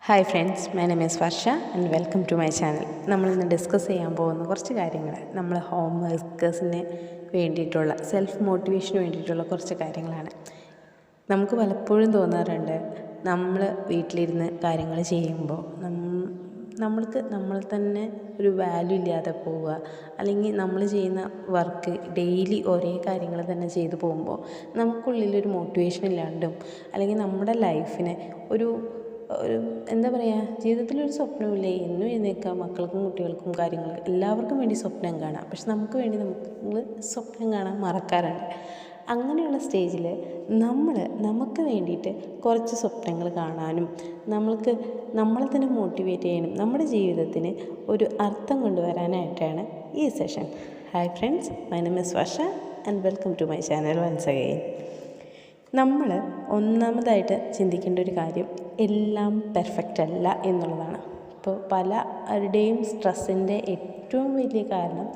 Hi friends, my name is Varsha and welcome to my channel. നമ്മളിന്ന് discuss ചെയ്യാൻ പോകുന്ന കുറച്ച് കാര്യങ്ങൾ, നമ്മൾ ഹോം വർക്കേഴ്സിന് വേണ്ടിയിട്ടുള്ള സെൽഫ് മോട്ടിവേഷന് വേണ്ടിയിട്ടുള്ള കുറച്ച് കാര്യങ്ങളാണ്. നമുക്ക് പലപ്പോഴും തോന്നാറുണ്ട്, നമ്മൾ വീട്ടിലിരുന്ന് കാര്യങ്ങൾ ചെയ്യുമ്പോൾ നമ്മൾക്ക് നമ്മൾ തന്നെ ഒരു വാല്യൂ ഇല്ലാതെ പോവുക, അല്ലെങ്കിൽ നമ്മൾ ചെയ്യുന്ന വർക്ക് ഡെയിലി ഒരേ കാര്യങ്ങൾ തന്നെ ചെയ്തു പോകുമ്പോൾ നമുക്കുള്ളിലൊരു മോട്ടിവേഷൻ ഇല്ലാണ്ടും, അല്ലെങ്കിൽ നമ്മുടെ ലൈഫിനെ ഒരു എന്താ പറയുക, ജീവിതത്തിലൊരു സ്വപ്നമില്ലേ, എന്നും എഴുന്നേൽക്കുക, മക്കൾക്കും കുട്ടികൾക്കും കാര്യങ്ങൾ എല്ലാവർക്കും വേണ്ടി സ്വപ്നം കാണാം. പക്ഷെ നമുക്ക് വേണ്ടി നമ്മൾ സ്വപ്നം കാണാൻ മറക്കാറുണ്ട്. അങ്ങനെയുള്ള സ്റ്റേജിൽ നമുക്ക് വേണ്ടിയിട്ട് കുറച്ച് സ്വപ്നങ്ങൾ കാണാനും നമ്മളെ തന്നെ മോട്ടിവേറ്റ് ചെയ്യാനും നമ്മുടെ ജീവിതത്തിന് ഒരു അർത്ഥം കൊണ്ടുവരാനായിട്ടാണ് ഈ session. Hi friends, my name is Varsha and welcome to my channel once again. നമ്മൾ ഒന്നാമതായിട്ട് ചിന്തിക്കേണ്ട ഒരു കാര്യം, എല്ലാം പെർഫെക്റ്റ് അല്ല എന്നുള്ളതാണ്. ഇപ്പോൾ പലരുടെയും സ്ട്രെസ്സിൻ്റെ ഏറ്റവും വലിയ കാരണം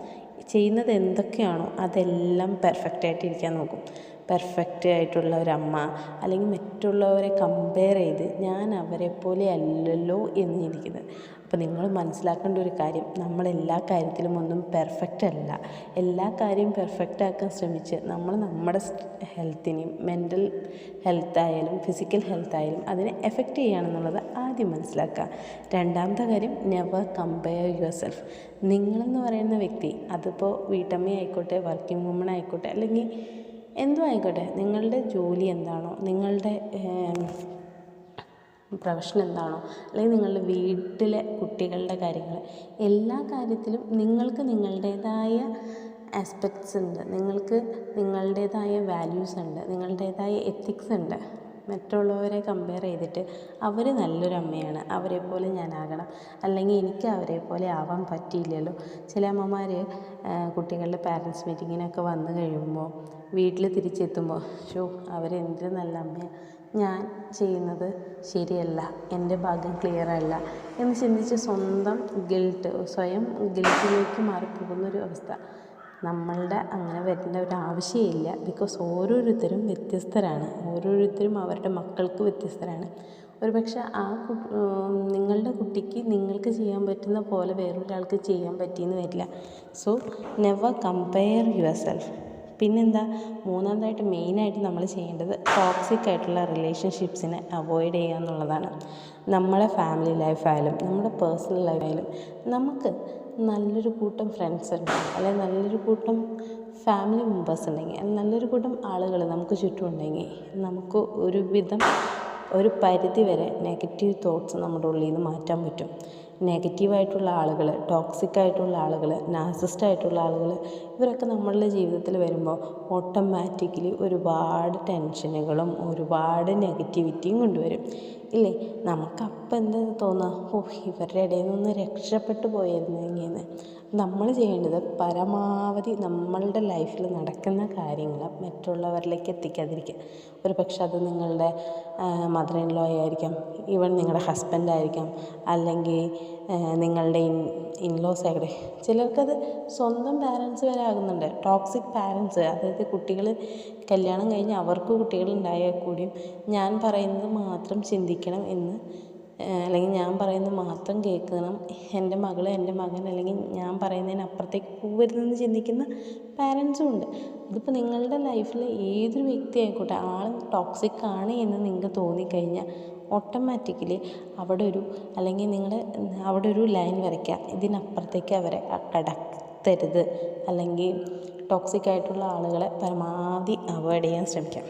ചെയ്യുന്നത് എന്തൊക്കെയാണോ അതെല്ലാം പെർഫെക്റ്റായിട്ടിരിക്കാൻ നോക്കും. പെർഫെക്റ്റ് ആയിട്ടുള്ള ഒരമ്മ, അല്ലെങ്കിൽ മറ്റുള്ളവരെ കമ്പയർ ചെയ്ത് ഞാൻ അവരെ പോലെ അല്ലല്ലോ എന്ന് ചിന്തിക്കുന്നത്. അപ്പോൾ നിങ്ങൾ മനസ്സിലാക്കേണ്ട ഒരു കാര്യം, നമ്മളെല്ലാ കാര്യത്തിലും ഒന്നും പെർഫെക്റ്റ് അല്ല. എല്ലാ കാര്യവും പെർഫെക്റ്റ് ആക്കാൻ ശ്രമിച്ച് നമ്മുടെ ഹെൽത്തിനെയും, മെൻ്റൽ ഹെൽത്തായാലും ഫിസിക്കൽ ഹെൽത്തായാലും അതിനെ എഫക്റ്റ് ചെയ്യുകയാണെന്നുള്ളത് ആദ്യം മനസ്സിലാക്കുക. രണ്ടാമത്തെ കാര്യം, നെവർ കമ്പയർ യുവർ സെൽഫ്. നിങ്ങളെന്ന് പറയുന്ന വ്യക്തി, അതിപ്പോൾ വീട്ടമ്മയായിക്കോട്ടെ, വർക്കിംഗ് വുമൺ ആയിക്കോട്ടെ, അല്ലെങ്കിൽ എന്തും ആയിക്കോട്ടെ, നിങ്ങളുടെ ജോലി എന്താണോ, നിങ്ങളുടെ പ്രൊഫഷൻ എന്താണോ, അല്ലെങ്കിൽ നിങ്ങളുടെ വീട്ടിലെ കുട്ടികളുടെ കാര്യങ്ങൾ, എല്ലാ കാര്യത്തിലും നിങ്ങൾക്ക് നിങ്ങളുടേതായ ആസ്പെക്ട്സ് ഉണ്ട്, നിങ്ങൾക്ക് നിങ്ങളുടേതായ വാല്യൂസ് ഉണ്ട്, നിങ്ങളുടേതായ എത്തിക്സ് ഉണ്ട്. മറ്റുള്ളവരെ കമ്പയർ ചെയ്തിട്ട് അവർ നല്ലൊരു അമ്മയാണ്, അവരെ പോലെ ഞാനാകണം, അല്ലെങ്കിൽ എനിക്ക് അവരെ പോലെ ആവാൻ പറ്റിയില്ലല്ലോ. ചില അമ്മമാർ കുട്ടികളുടെ പാരൻസ് മീറ്റിങ്ങിനൊക്കെ വന്നു കഴിയുമ്പോൾ വീട്ടിൽ തിരിച്ചെത്തുമ്പോൾ, അവരെന്ത് നല്ല അമ്മയാണ്, ഞാൻ ചെയ്യുന്നത് ശരിയല്ല, എൻ്റെ ഭാഗം ക്ലിയറല്ല എന്ന് ചിന്തിച്ച് സ്വയം ഗിൽറ്റിലേക്ക് മാറിപ്പോകുന്നൊരു അവസ്ഥ. നമ്മളുടെ അങ്ങനെ വരേണ്ട ഒരു ആവശ്യമില്ല. ബിക്കോസ് ഓരോരുത്തരും വ്യത്യസ്തരാണ്, ഓരോരുത്തരും അവരുടെ മക്കൾക്ക് വ്യത്യസ്തരാണ്. ഒരു പക്ഷേ നിങ്ങളുടെ കുട്ടിക്ക് നിങ്ങൾക്ക് ചെയ്യാൻ പറ്റുന്ന പോലെ വേറൊരാൾക്ക് ചെയ്യാൻ പറ്റിയെന്ന് വരില്ല. So never compare your self. പിന്നെന്താ, മൂന്നാമതായിട്ട് മെയിനായിട്ട് നമ്മൾ ചെയ്യേണ്ടത് ടോക്സിക് ആയിട്ടുള്ള റിലേഷൻഷിപ്സിനെ അവോയ്ഡ് ചെയ്യുക എന്നുള്ളതാണ്. നമ്മുടെ ഫാമിലി ലൈഫായാലും നമ്മുടെ പേഴ്സണൽ ലൈഫായാലും നമുക്ക് നല്ലൊരു കൂട്ടം ഫ്രണ്ട്സ് ഉണ്ടെങ്കിൽ, അല്ലെങ്കിൽ നല്ലൊരു കൂട്ടം ഫാമിലി മെമ്പേഴ്സ് ഉണ്ടെങ്കിൽ, അല്ലെങ്കിൽ നല്ലൊരു കൂട്ടം ആളുകൾ നമുക്ക് ചുറ്റും ഉണ്ടെങ്കിൽ നമുക്ക് ഒരു പരിധി വരെ നെഗറ്റീവ് തോട്ട്സ് നമ്മുടെ ഉള്ളിൽ നിന്ന് മാറ്റാൻ പറ്റും. നെഗറ്റീവായിട്ടുള്ള ആളുകൾ, ടോക്സിക്കായിട്ടുള്ള ആളുകൾ, നാർസിസ്റ്റായിട്ടുള്ള ആളുകൾ, ഇവരൊക്കെ നമ്മളുടെ ജീവിതത്തിൽ വരുമ്പോൾ ഓട്ടോമാറ്റിക്കലി ഒരുപാട് ടെൻഷനുകളും ഒരുപാട് നെഗറ്റിവിറ്റിയും കൊണ്ടുവരും, ഇല്ലേ? നമുക്കപ്പം എന്താ തോന്നുക, ഇവരുടെ ഇടയിൽ നിന്ന് രക്ഷപ്പെട്ടു പോയിരുന്നെങ്കിൽ. നമ്മൾ ചെയ്യേണ്ടത് പരമാവധി നമ്മളുടെ ലൈഫിൽ നടക്കുന്ന കാര്യങ്ങൾ മറ്റുള്ളവരിലേക്ക് എത്തിക്കാതിരിക്കുക. ഒരു പക്ഷെ അത് നിങ്ങളുടെ മദർ ഇൻ ലോ ആയിരിക്കാം, ഈവൻ നിങ്ങളുടെ ഹസ്ബൻഡായിരിക്കാം, അല്ലെങ്കിൽ നിങ്ങളുടെ ഇൻലോസ് ആകട്ടെ. ചിലർക്കത് സ്വന്തം പാരൻസ് വരെ ആകുന്നുണ്ട്, ടോക്സിക് പാരൻസ്. അതായത് കുട്ടികൾ കല്യാണം കഴിഞ്ഞ് അവർക്ക് കുട്ടികളുണ്ടായാൽ കൂടിയും ഞാൻ പറയുന്നത് മാത്രം ചിന്തിക്കണം എന്ന്, അല്ലെങ്കിൽ ഞാൻ പറയുന്നത് മാത്രം കേൾക്കണം, എൻ്റെ മകൾ എൻ്റെ മകൻ, അല്ലെങ്കിൽ ഞാൻ പറയുന്നതിനപ്പുറത്തേക്ക് പോകരുതെന്ന് ചിന്തിക്കുന്ന പാരൻസും ഉണ്ട്. ഇതിപ്പോൾ നിങ്ങളുടെ ലൈഫിൽ ഏതൊരു വ്യക്തി ആയിക്കോട്ടെ, ആൾ ടോക്സിക് ആണ് എന്ന് നിങ്ങൾക്ക് തോന്നിക്കഴിഞ്ഞാൽ ഓട്ടോമാറ്റിക്കലി അവിടെ ഒരു ലൈൻ വരയ്ക്കുക, ഇതിനപ്പുറത്തേക്ക് അവരെ കടത്തരുത്, അല്ലെങ്കിൽ ടോക്സിക് ആയിട്ടുള്ള ആളുകളെ പരമാവധി അവോയ്ഡ് ചെയ്യാൻ ശ്രമിക്കാം.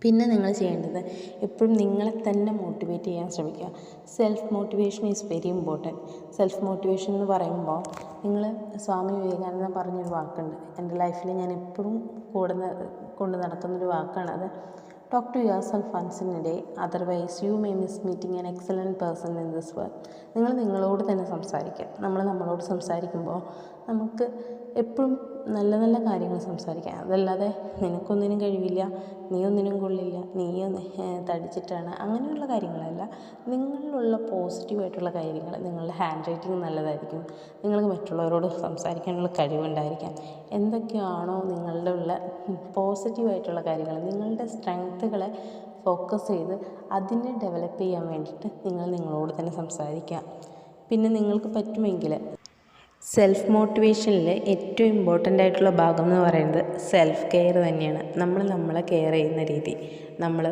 പിന്നെ നിങ്ങൾ ചെയ്യേണ്ടത് എപ്പോഴും നിങ്ങളെ തന്നെ മോട്ടിവേറ്റ് ചെയ്യാൻ ശ്രമിക്കുക. Self motivation is very important. Self motivation എന്ന് പറയുമ്പോൾ, സ്വാമി വിവേകാനന്ദൻ പറഞ്ഞൊരു വാക്കുണ്ട്, എൻ്റെ ലൈഫിൽ ഞാൻ എപ്പോഴും കൊണ്ട് നടക്കുന്നൊരു വാക്കാണത്. Talk to yourself once in a day, otherwise you may miss meeting an excellent person in this world. നിങ്ങൾ നിങ്ങളോട് തന്നെ സംസാരിക്കുക. നമ്മളോട് സംസാരിക്കുമ്പോൾ നമുക്ക് എപ്പോഴും നല്ല നല്ല കാര്യങ്ങൾ സംസാരിക്കാം. അതല്ലാതെ നിനക്കൊന്നിനും കഴിവില്ല, നീ ഒന്നിനും കൊള്ളില്ല, നീ തടിച്ചിട്ടാണ്, അങ്ങനെയുള്ള കാര്യങ്ങളല്ല. നിങ്ങളിലുള്ള പോസിറ്റീവായിട്ടുള്ള കാര്യങ്ങൾ, നിങ്ങളുടെ ഹാൻഡ് റൈറ്റിംഗ് നല്ലതായിരിക്കും, നിങ്ങൾക്ക് മറ്റുള്ളവരോട് സംസാരിക്കാനുള്ള കഴിവുണ്ടായിരിക്കാം. എന്തൊക്കെയാണോ നിങ്ങളുടെ ഉള്ള പോസിറ്റീവായിട്ടുള്ള കാര്യങ്ങൾ, നിങ്ങളുടെ സ്ട്രെങ്ത്തുകളെ ഫോക്കസ് ചെയ്ത് അതിനെ ഡെവലപ്പ് ചെയ്യാൻ വേണ്ടിയിട്ട് നിങ്ങൾ നിങ്ങളോട് തന്നെ സംസാരിക്കുക. പിന്നെ നിങ്ങൾക്ക് പറ്റുമെങ്കിൽ സെൽഫ് മോട്ടിവേഷനിൽ ഏറ്റവും ഇമ്പോർട്ടൻ്റ് ആയിട്ടുള്ള ഭാഗം എന്ന് പറയുന്നത് സെൽഫ് കെയർ തന്നെയാണ്. നമ്മൾ നമ്മളെ കെയർ ചെയ്യുന്ന രീതി, നമ്മൾ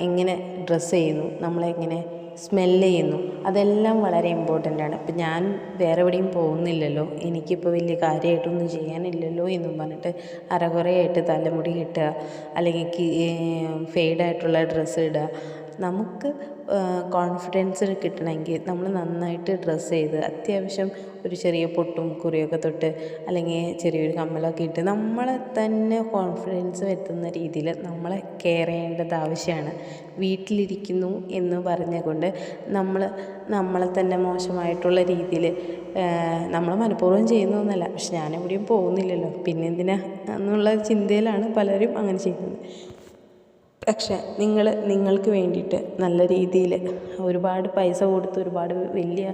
എങ്ങനെ ഡ്രസ്സ് ചെയ്യുന്നു, നമ്മളെങ്ങനെ സ്മെല്ല് ചെയ്യുന്നു, അതെല്ലാം വളരെ ഇമ്പോർട്ടൻ്റ് ആണ്. ഇപ്പം ഞാൻ വേറെ എവിടെയും പോകുന്നില്ലല്ലോ, എനിക്കിപ്പോൾ വലിയ കാര്യമായിട്ടൊന്നും ചെയ്യാനില്ലല്ലോ എന്നും പറഞ്ഞിട്ട് അരകുറയായിട്ട് തലമുടി കെട്ടുക, അല്ലെങ്കിൽ ഫെയ്ഡായിട്ടുള്ള ഡ്രസ്സ് ഇടുക. നമുക്ക് കോൺഫിഡൻസ് കിട്ടണമെങ്കിൽ നമ്മൾ നന്നായിട്ട് ഡ്രസ്സ് ചെയ്ത് അത്യാവശ്യം ഒരു ചെറിയ പൊട്ടും കുറിയൊക്കെ തൊട്ട് അല്ലെങ്കിൽ ചെറിയൊരു കമ്മലൊക്കെ ഇട്ട് നമ്മളെ തന്നെ കോൺഫിഡൻസ് എത്തുന്ന രീതിയിൽ നമ്മളെ കെയർ ചെയ്യേണ്ടത് ആവശ്യമാണ്. വീട്ടിലിരിക്കുന്നു എന്ന് പറഞ്ഞുകൊണ്ട് നമ്മളെ തന്നെ മോശമായിട്ടുള്ള രീതിയിൽ നമ്മൾ മനഃപൂർവ്വം ചെയ്യുന്നതൊന്നുമല്ല, പക്ഷെ ഞാനെവിടെയും പോകുന്നില്ലല്ലോ പിന്നെ എന്തിനാ എന്നുള്ള ചിന്തയിലാണ് പലരും അങ്ങനെ ചെയ്യുന്നത്. പക്ഷെ നിങ്ങൾക്ക് വേണ്ടിയിട്ട് നല്ല രീതിയിൽ ഒരുപാട് പൈസ കൊടുത്ത് ഒരുപാട് വലിയ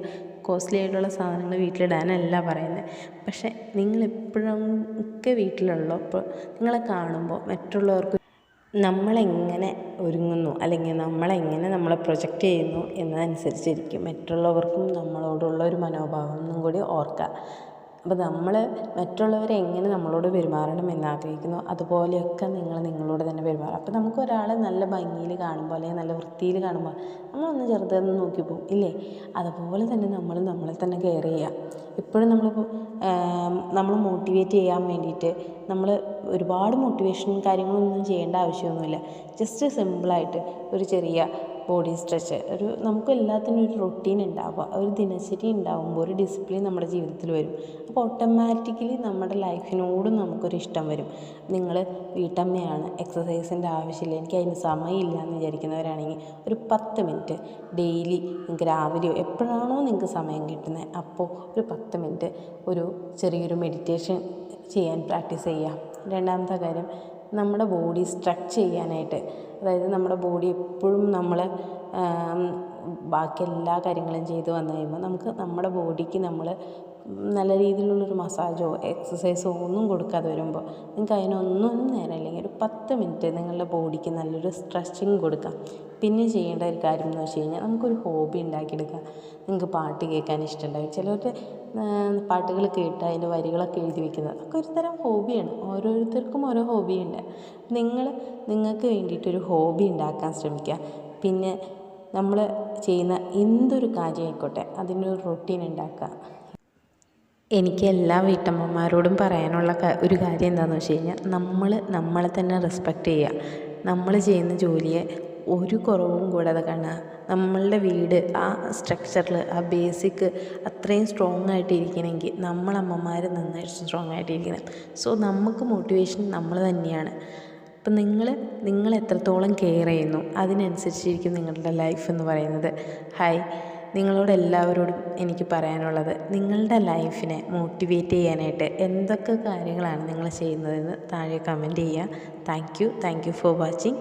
കോസ്റ്റ്ലി ആയിട്ടുള്ള സാധനങ്ങൾ വീട്ടിലിടാനല്ല പറയുന്നത്. പക്ഷെ നിങ്ങളെപ്പോഴൊക്കെ വീട്ടിലുള്ളപ്പോൾ നിങ്ങളെ കാണുമ്പോൾ മറ്റുള്ളവർക്ക് നമ്മളെങ്ങനെ ഒരുങ്ങുന്നു അല്ലെങ്കിൽ നമ്മളെ പ്രൊജക്റ്റ് ചെയ്യുന്നു എന്നതനുസരിച്ചിരിക്കും മറ്റുള്ളവർക്കും നമ്മളോടുള്ള ഒരു മനോഭാവം എന്നും കൂടി ഓർക്കുക. അപ്പോൾ നമ്മൾ മറ്റുള്ളവരെ എങ്ങനെ നമ്മളോട് പെരുമാറണം എന്നാഗ്രഹിക്കുന്നു അതുപോലെയൊക്കെ നിങ്ങളോട് തന്നെ പെരുമാറും. അപ്പോൾ നമുക്ക് ഒരാളെ നല്ല ഭംഗിയിൽ കാണുമ്പോൾ അല്ലെങ്കിൽ നല്ല വൃത്തിയിൽ കാണുമ്പോൾ നമ്മളൊന്ന് ചെറുതൊന്ന് നോക്കി പോകും ഇല്ലേ? അതുപോലെ തന്നെ നമ്മളെ തന്നെ കെയർ ചെയ്യുക. എപ്പോഴും നമ്മൾ മോട്ടിവേറ്റ് ചെയ്യാൻ വേണ്ടിയിട്ട് നമ്മൾ ഒരുപാട് മോട്ടിവേഷൻ കാര്യങ്ങളൊന്നും ചെയ്യേണ്ട ആവശ്യമൊന്നുമില്ല. ജസ്റ്റ് സിമ്പിളായിട്ട് ഒരു ചെറിയ ബോഡി സ്ട്രെച്ച്, നമുക്ക് എല്ലാത്തിനും ഒരു റൊട്ടീൻ ഉണ്ടാവുക, ഒരു ദിനചരി ഉണ്ടാകുമ്പോൾ ഒരു ഡിസിപ്ലിൻ നമ്മുടെ ജീവിതത്തിൽ വരും. അപ്പോൾ ഓട്ടോമാറ്റിക്കലി നമ്മുടെ ലൈഫിനോടും നമുക്കൊരു ഇഷ്ടം വരും. നിങ്ങൾ വീട്ടമ്മയാണ്, എക്സസൈസിൻ്റെ ആവശ്യമില്ല, എനിക്ക് അതിന് സമയമില്ല എന്ന് വിചാരിക്കുന്നവരാണെങ്കിൽ ഒരു 10 മിനിറ്റ് ഡെയിലി നിങ്ങൾക്ക് രാവിലെയോ എപ്പോഴാണോ നിങ്ങൾക്ക് സമയം കിട്ടുന്നത് അപ്പോൾ ഒരു 10 മിനിറ്റ് ഒരു ചെറിയൊരു മെഡിറ്റേഷൻ ചെയ്യാൻ പ്രാക്ടീസ് ചെയ്യുക. രണ്ടാമത്തെ കാര്യം, നമ്മുടെ ബോഡി സ്ട്രെച്ച് ചെയ്യാനായിട്ട്, അതായത് നമ്മുടെ ബോഡി എപ്പോഴും ബാക്കി എല്ലാ കാര്യങ്ങളും ചെയ്ത് വന്നു കഴിയുമ്പോൾ നമുക്ക് നമ്മുടെ ബോഡിക്ക് നല്ല രീതിയിലുള്ളൊരു മസാജോ എക്സസൈസോ ഒന്നും കൊടുക്കാതെ വരുമ്പോൾ നിങ്ങൾക്ക് അതിനൊന്നും നേരമില്ലെങ്കിൽ ഒരു 10 മിനിറ്റ് നിങ്ങളുടെ ബോഡിക്ക് നല്ലൊരു സ്ട്രെച്ചിങ് കൊടുക്കാം. പിന്നെ ചെയ്യേണ്ട ഒരു കാര്യം എന്ന് വെച്ച് കഴിഞ്ഞാൽ നമുക്കൊരു ഹോബി ഉണ്ടാക്കിയെടുക്കാം. നിങ്ങൾക്ക് പാട്ട് കേൾക്കാൻ ഇഷ്ടമുണ്ടാകും, ചിലവരുടെ പാട്ടുകൾ കേട്ട് അതിൻ്റെ വരികളൊക്കെ എഴുതി വയ്ക്കുന്നത് അതൊക്കെ ഒരു തരം ഹോബിയാണ്. ഓരോരുത്തർക്കും ഓരോ ഹോബിയുണ്ട്. നിങ്ങൾക്ക് വേണ്ടിയിട്ടൊരു ഹോബി ഉണ്ടാക്കാൻ ശ്രമിക്കുക. പിന്നെ നമ്മൾ ചെയ്യുന്ന എന്തൊരു കാര്യമായിക്കോട്ടെ അതിനൊരു റൊട്ടീൻ ഉണ്ടാക്കുക. എനിക്ക് എല്ലാ വീട്ടമ്മമാരോടും പറയാനുള്ള ഒരു കാര്യം എന്താണെന്ന് വെച്ച് കഴിഞ്ഞാൽ നമ്മളെ തന്നെ റെസ്പെക്റ്റ് ചെയ്യുക. നമ്മൾ ചെയ്യുന്ന ജോലിയെ ഒരു കുറവും കൂടാതെ കാണുക. നമ്മളുടെ വീട് ആ സ്ട്രക്ചറിൽ ആ ബേസിക് അത്രയും സ്ട്രോങ് ആയിട്ടിരിക്കണമെങ്കിൽ നമ്മളമ്മമാർ നന്നായിട്ട് സ്ട്രോങ് ആയിട്ടിരിക്കണം. സോ നമുക്ക് മോട്ടിവേഷൻ നമ്മൾ തന്നെയാണ്. അപ്പം നിങ്ങൾ എത്രത്തോളം കെയർ ചെയ്യുന്നു അതിനനുസരിച്ചിരിക്കും നിങ്ങളുടെ ലൈഫ് എന്ന് പറയുന്നത്. ഹായ്, നിങ്ങളോട് എല്ലാവരോടും എനിക്ക് പറയാനുള്ളത്, നിങ്ങളുടെ ലൈഫിനെ മോട്ടിവേറ്റ് ചെയ്യാനായിട്ട് എന്തൊക്കെ കാര്യങ്ങളാണ് നിങ്ങൾ ചെയ്യുന്നതെന്ന് താഴെ കമൻറ്റ് ചെയ്യുക. Thank you for watching.